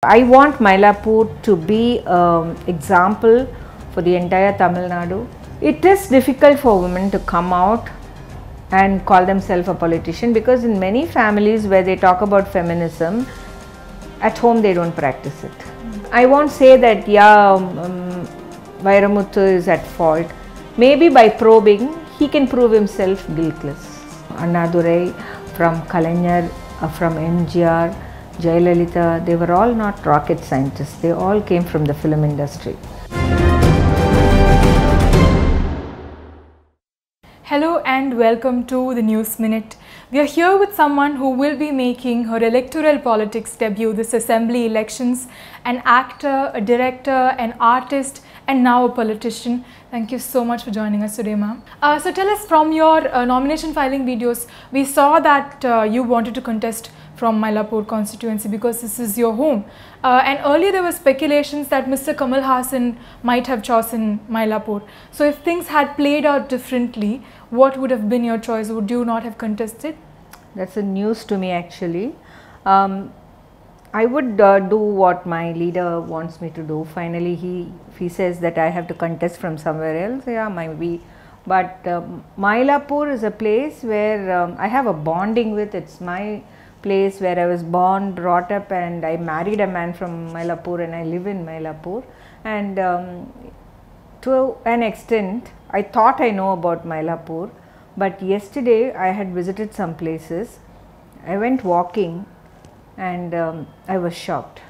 I want Mylapore to be an example for the entire Tamil Nadu. It is difficult for women to come out and call themselves a politician because in many families where they talk about feminism, at home they don't practice it. I won't say that Vairamuthu is at fault. Maybe by probing, he can prove himself guiltless. Annadurai, from Kalaignar, from MGR, Jayalalitha, they were all not rocket scientists. They all came from the film industry. Hello and welcome to the News Minute. We are here with someone who will be making her electoral politics debut this assembly elections, an actor, a director, an artist and now a politician. Thank you so much for joining us today, ma'am. So tell us, from your nomination filing videos, we saw that you wanted to contest from Mylapore constituency because this is your home. And earlier there were speculations that Mr. Kamal Haasan might have chosen Mylapore. So if things had played out differently, what would have been your choice? Would you not have contested? That's a news to me actually. I would do what my leader wants me to do. Finally, if he says that I have to contest from somewhere else, yeah, maybe. But Mylapore is a place where I have a bonding with. It's my place where I was born, brought up, and I married a man from Mylapore and I live in Mylapore. And to an extent, I thought I know about Mylapore, but yesterday I had visited some places. I went walking and I was shocked.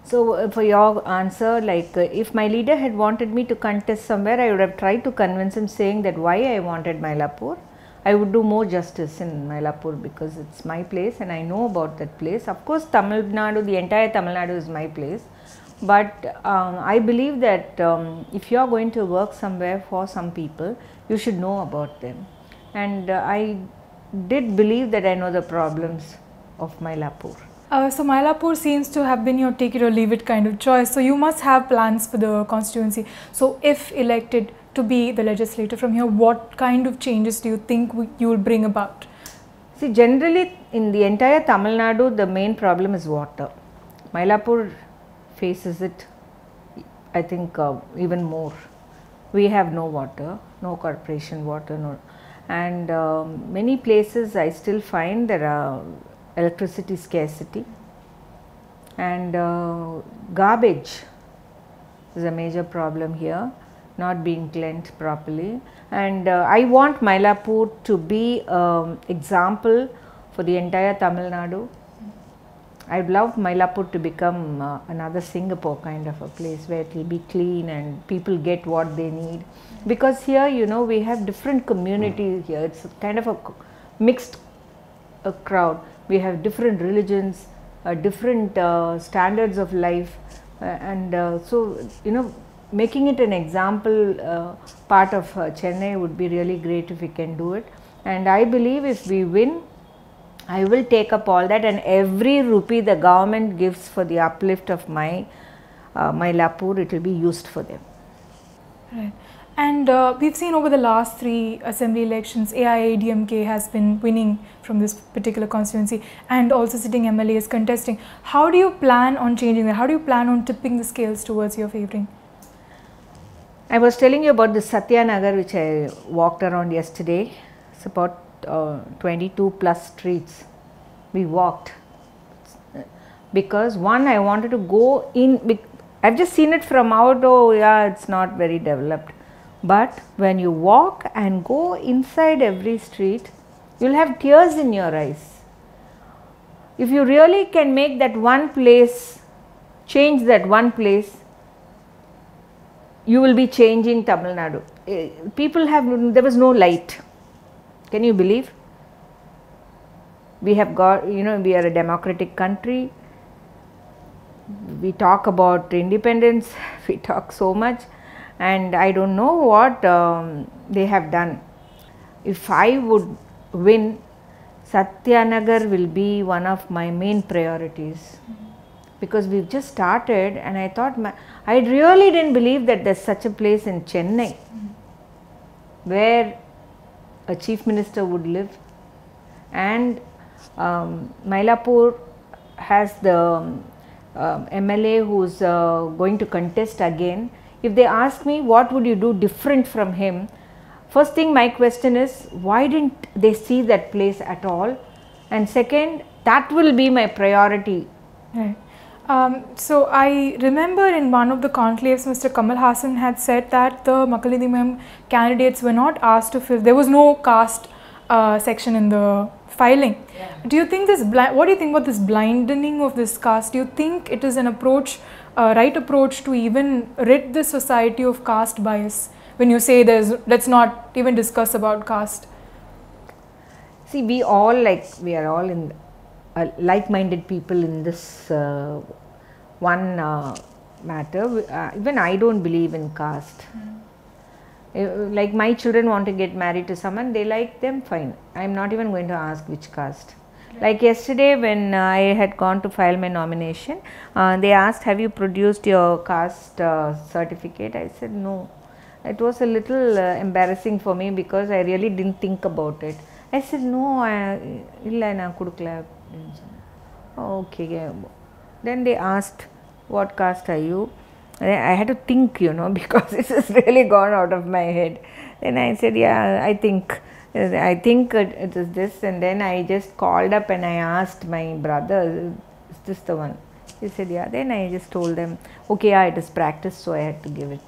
So for your answer, like if my leader had wanted me to contest somewhere, I would have tried to convince him, saying that why I wanted Mylapore. I would do more justice in Mylapore because it's my place and I know about that place. Of course, Tamil Nadu, the entire Tamil Nadu is my place. But I believe that if you are going to work somewhere for some people, you should know about them. And I did believe that I know the problems of Mylapore. So Mylapore seems to have been your take it or leave it kind of choice. So you must have plans for the constituency. So if elected to be the legislator from here, what kind of changes do you think you will bring about? See, generally in the entire Tamil Nadu, the main problem is water. Mylapore faces it, I think, even more. We have no water, no corporation water, no, and many places I still find there are electricity scarcity, and garbage is a major problem here, not being cleaned properly. And I want Mylapore to be an example for the entire Tamil Nadu. I would love Mylapore to become another Singapore kind of a place where it will be clean and people get what they need. Because here, you know, we have different communities here. It's kind of a mixed crowd. We have different religions, different standards of life, and so, you know, making it an example part of Chennai would be really great if we can do it. And I believe if we win, I will take up all that, and every rupee the government gives for the uplift of Mylapore, it will be used for them. Right. And we've seen over the last 3 assembly elections, AIADMK has been winning from this particular constituency and also sitting MLAs contesting. How do you plan on changing that? How do you plan on tipping the scales towards your favouring? I was telling you about the Satyanagar which I walked around yesterday. It's about 22 plus streets we walked, because one, I wanted to go in. I've just seen it from out. Oh yeah, it's not very developed, but when you walk and go inside every street, you'll have tears in your eyes. If you really can make that one place, change that one place, you will be changing Tamil Nadu. There was no light. Can you believe? We have got, you know, we are a democratic country. We talk about independence, we talk so much, and I don't know what they have done. If I would win, Satyanagar will be one of my main priorities. Because we've just started, and I thought, I really didn't believe that there's such a place in Chennai where a chief minister would live, and Mylapore has the MLA who's going to contest again, if they ask me what would you do different from him, first thing my question is, why didn't they see that place at all? And second, that will be my priority. Right. So I remember in one of the conclaves, Mr. Kamal Hassan had said that the Makkalnidhi candidates were not asked to fill. There was no caste section in the filing. Yeah. Do you think this? What do you think about this blinding of this caste? Do you think it is an approach, right approach to even rid the society of caste bias? When you say let's not even discuss about caste. See, we are all in like-minded people in this one matter. Even I don't believe in caste. Like my children want to get married to someone, they like them, fine. I am not even going to ask which caste. Like yesterday when I had gone to file my nomination, they asked, have you produced your caste certificate? I said no. It was a little embarrassing for me because I really didn't think about it. I said no, illa na kudukla. Okay. Then they asked, what caste are you? I had to think, because this has really gone out of my head. Then I said, yeah, I think it is this. And then I just called up and I asked my brother, is this the one? He said, yeah. Then I just told them, okay, yeah, it is practice, so I had to give it.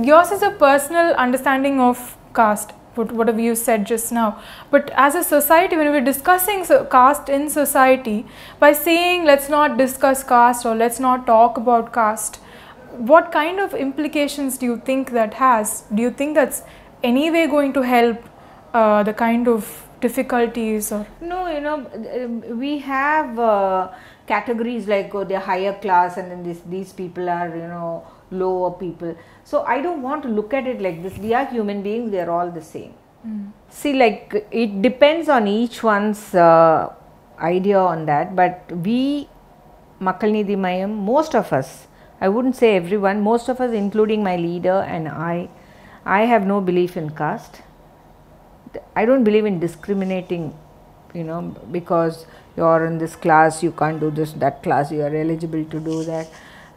Yours is a personal understanding of caste, whatever you said just now. But as a society, when we're discussing caste in society, by saying let's not discuss caste or let's not talk about caste, what kind of implications do you think that has? Do you think that's anyway going to help the kind of difficulties? Or no, we have categories like the higher class, and then these people are lower people. So I don't want to look at it like this. We are human beings, they are all the same. See, like it depends on each one's idea on that, but we Makkalnidhi Mayam, most of us, I wouldn't say everyone, most of us including my leader and I have no belief in caste. I don't believe in discriminating, because you are in this class, you can't do this, that class, you are eligible to do that.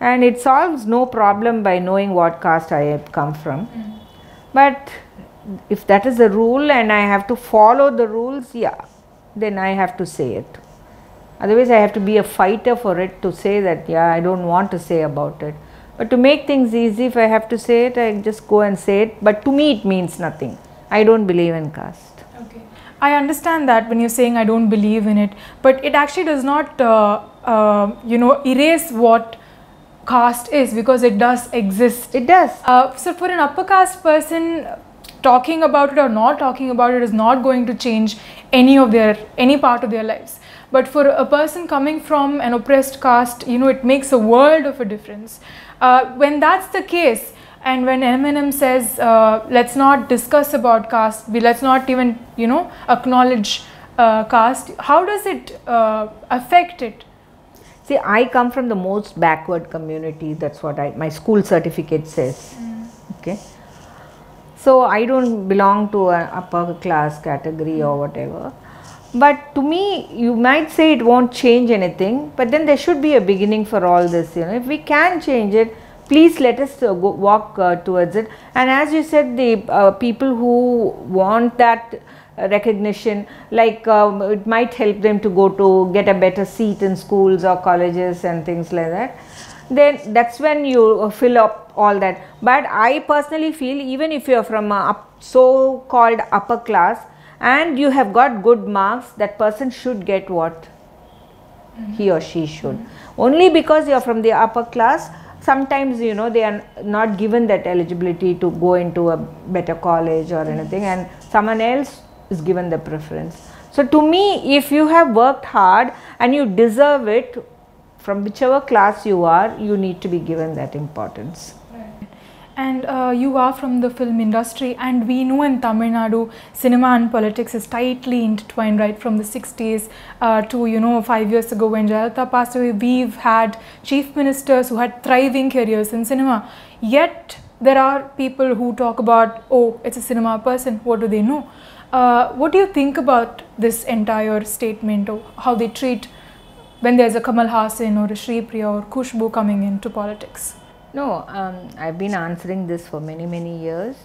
And it solves no problem by knowing what caste I have come from. But if that is the rule and I have to follow the rules, yeah, then I have to say it. Otherwise, I have to be a fighter for it to say that, yeah, I don't want to say about it. But to make things easy, if I have to say it, I just go and say it. But to me, it means nothing. I don't believe in caste. Okay. I understand that when you're saying I don't believe in it, but it actually does not, erase what caste is, because it does exist. It does. So for an upper caste person, talking about it or not talking about it is not going to change any part of their lives. But for a person coming from an oppressed caste, it makes a world of a difference. When that's the case, and when MNM says let's not discuss about caste, let's not even acknowledge caste, how does it affect it? See, I come from the most backward community. That's what my school certificate says. Okay. So I don't belong to an upper class category or whatever. But to me, you might say it won't change anything, but then there should be a beginning for all this. If we can change it, please let us walk towards it. And as you said, the people who want that recognition, like it might help them to go to get a better seat in schools or colleges and things like that, then that's when you fill up all that. But I personally feel, even if you are from a so-called upper class and you have got good marks, that person should get what he or she should. Only because you are from the upper class, sometimes they are not given that eligibility to go into a better college or anything, and someone else is given the preference. So to me, if you have worked hard and you deserve it, from whichever class you are, you need to be given that importance. And you are from the film industry, and we know in Tamil Nadu, cinema and politics is tightly intertwined right from the 60s to 5 years ago when Jayalalitha passed away. We've had chief ministers who had thriving careers in cinema. Yet there are people who talk about, oh, it's a cinema person, what do they know? What do you think about this entire statement, or how they treat when there's a Kamal Haasan or a Shri Priya or Khushbu coming into politics? No, I've been answering this for many years.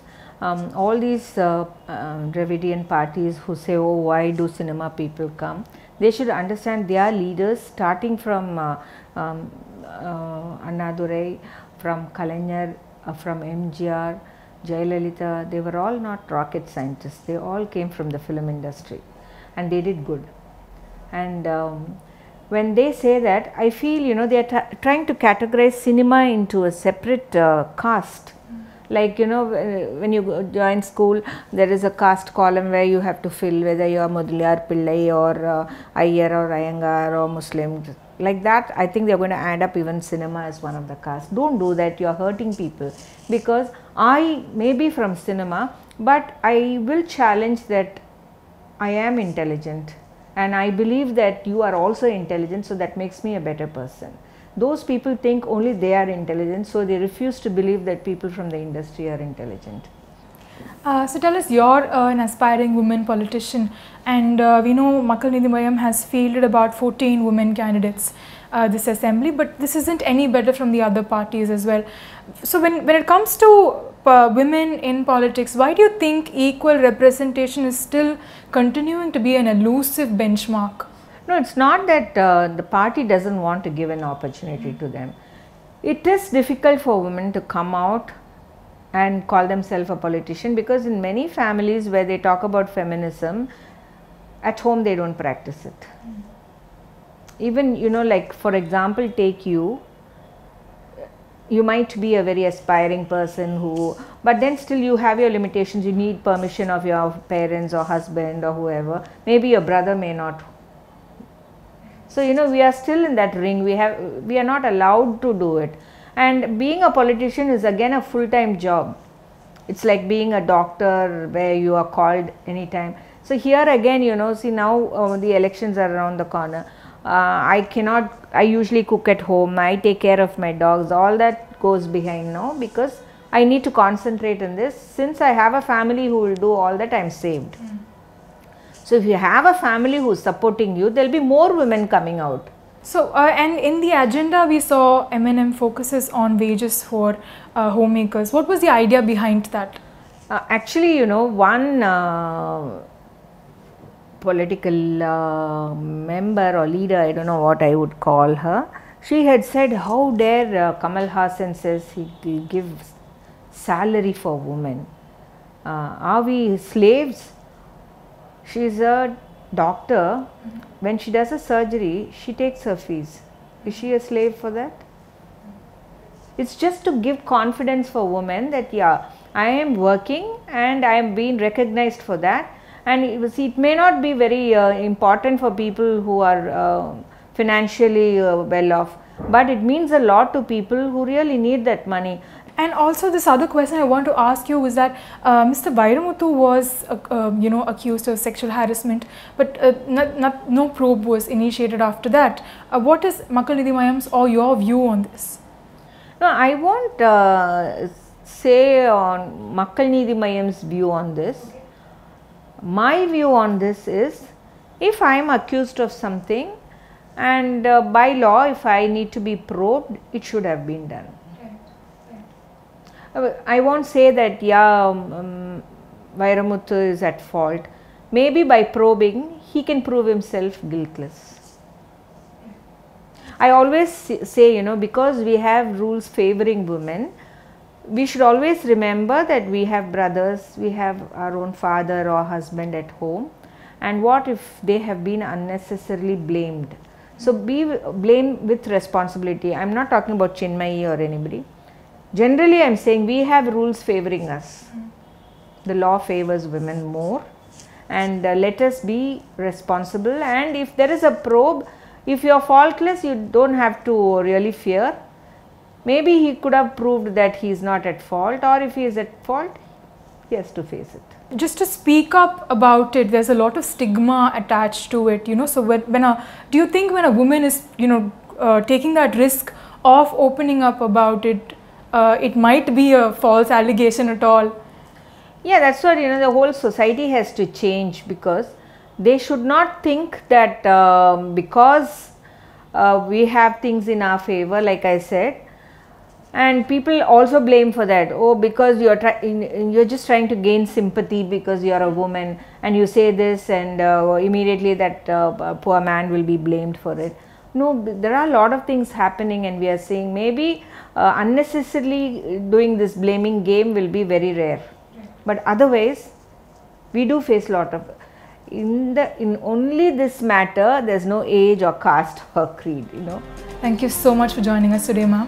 All these Dravidian parties who say, oh, why do cinema people come? They should understand their leaders, starting from Annadurai, from Kalaignar, from MGR, Jayalalitha. They were all not rocket scientists. They all came from the film industry, and they did good. And when they say that, I feel, they are trying to categorize cinema into a separate caste. Like, when you join school, there is a caste column where you have to fill whether you are Mudaliyar Pillai or Iyer or Iyengar or Muslim. Like that, I think they are going to add up even cinema as one of the castes. Don't do that, you are hurting people. Because I may be from cinema, but I will challenge that I am intelligent. And I believe that you are also intelligent, so that makes me a better person. Those people think only they are intelligent, so they refuse to believe that people from the industry are intelligent. So tell us, you're an aspiring woman politician, and we know Makkal Needhi Mayyam has fielded about 14 women candidates this assembly, but this isn't any better from the other parties as well. So when it comes to women in politics, why do you think equal representation is still continuing to be an elusive benchmark? No, it's not that the party doesn't want to give an opportunity to them. It is difficult for women to come out and call themselves a politician, because in many families where they talk about feminism, at home they don't practice it. Even, like for example, take you might be a very aspiring person but then still you have your limitations. You need permission of your parents or husband or whoever. Maybe your brother may not. So, we are still in that ring. We are not allowed to do it. And being a politician is again a full-time job. It's like being a doctor where you are called anytime. So here again, see now the elections are around the corner. I usually cook at home. I take care of my dogs. All that goes behind now, because I need to concentrate on this. Since I have a family who will do all that, I am saved. So if you have a family who is supporting you, there will be more women coming out. So, and in the agenda we saw M&M focuses on wages for homemakers. What was the idea behind that? Actually, one political member or leader, I don't know what I would call her, she had said, how dare Kamal Haasan says he gives salary for women. Are we slaves? She is a doctor. When she does a surgery, she takes her fees. Is she a slave for that? It's just to give confidence for women that yeah, I am working and I am being recognized for that. And it may not be very important for people who are financially well off, but it means a lot to people who really need that money. And also this other question I want to ask you is that Mr. Vairamuthu was accused of sexual harassment, but no probe was initiated after that. What is Makkal Needhi Mayyam's or your view on this? No, I won't say on Makkal Needhi Mayyam's view on this. My view on this is, if I am accused of something and by law if I need to be probed, it should have been done. I won't say that Vairamuthu is at fault. Maybe by probing he can prove himself guiltless. I always say, because we have rules favoring women, we should always remember that we have brothers, we have our own father or husband at home, and what if they have been unnecessarily blamed. So be blamed with responsibility. I am not talking about Chinmayi or anybody. Generally I am saying we have rules favoring us. The law favors women more, and let us be responsible, and if there is a probe, if you are faultless, you don't have to really fear. Maybe he could have proved that he is not at fault, or if he is at fault, he has to face it. Just to speak up about it, there's a lot of stigma attached to it, so do you think when a woman is, taking that risk of opening up about it, it might be a false allegation at all? Yeah, that's what, the whole society has to change, because they should not think that because we have things in our favor, like I said. And people also blame for that. Oh, because you're just trying to gain sympathy because you're a woman, and you say this, and immediately that poor man will be blamed for it. No, there are a lot of things happening, and we are saying maybe unnecessarily doing this blaming game will be very rare. But otherwise, we do face a lot of. In only this matter, there's no age or caste or creed. Thank you so much for joining us today, ma'am.